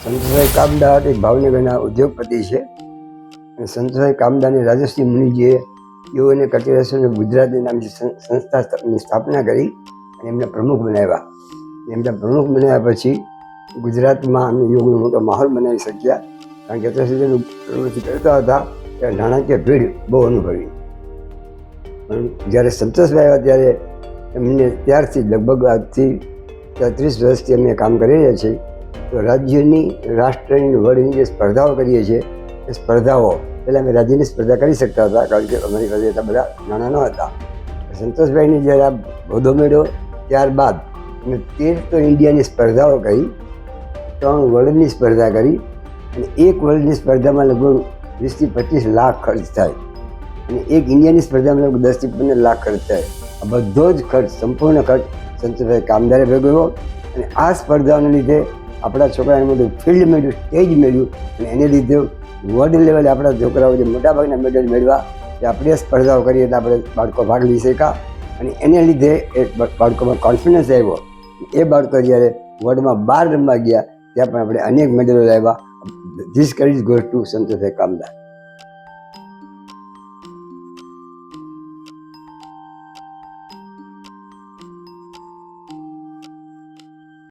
સંતોષભાઈ કામદાર એક ભાવનગરના ઉદ્યોગપતિ છે અને સંતોષભાઈ કામદારની રાજશ્રી મુનિજીએ યુ અને કચેરી ગુજરાતની નામની સંસ્થાની સ્થાપના કરી અને એમને પ્રમુખ બનાવ્યા. એમના પ્રમુખ બનાવ્યા પછી ગુજરાતમાં અમે યોગનો મોટો માહોલ બનાવી શક્યા, કારણ કે અત્યાર સુધીનું પ્રવૃત્તિ કરતા હતા ત્યારે નાણાકીય ભીડ બહુ અનુભવી. પણ જ્યારે સંતોષભાઈ આવ્યા ત્યારે એમને ત્યારથી લગભગ આજથી 30 વર્ષથી અમે કામ કરી રહ્યા છીએ. તો રાજ્યની, રાષ્ટ્રની, વર્લ્ડની જે સ્પર્ધાઓ કરીએ છીએ એ સ્પર્ધાઓ પહેલાં અમે રાજ્યની સ્પર્ધા કરી શકતા હતા, કારણ કે અમારી પાસે એટલા બધા નાણાં ન હતા. સંતોષભાઈની જ્યારે આ હોદ્દો મળ્યો ત્યારબાદ અમે 13 તો ઇન્ડિયાની સ્પર્ધાઓ કરી, 3 વર્લ્ડની સ્પર્ધા કરી અને એક વર્લ્ડની સ્પર્ધામાં લગભગ 20 થી 25 લાખ ખર્ચ થાય અને એક ઇન્ડિયાની સ્પર્ધામાં લગભગ 10 થી 15 લાખ ખર્ચ થાય. આ બધો જ ખર્ચ, સંપૂર્ણ ખર્ચ સંતોષભાઈ કામદારે ભોગવ્યો અને આ સ્પર્ધાઓને લીધે આપણા છોકરાને મોટું ફિલ્ડ મળ્યું, સ્ટેજ મળ્યું અને એને લીધે વર્લ્ડ લેવલે આપણા છોકરાઓ જે મોટાભાગના મેડલ મેળવ્યા એ આપણે સ્પર્ધાઓ કરી એટલે આપણે બાળકો ભાગ લઈ શક્યા અને એને લીધે એ બાળકોમાં કોન્ફિડન્સ આવ્યો. એ બાળકો જ્યારે વર્લ્ડમાં બહાર રમવા ગયા ત્યાં પણ આપણે અનેક મેડલો લાવ્યા. ધીસ ક્રેડિટ ગોઝ ટુ સંતોષભાઈ કામદાર.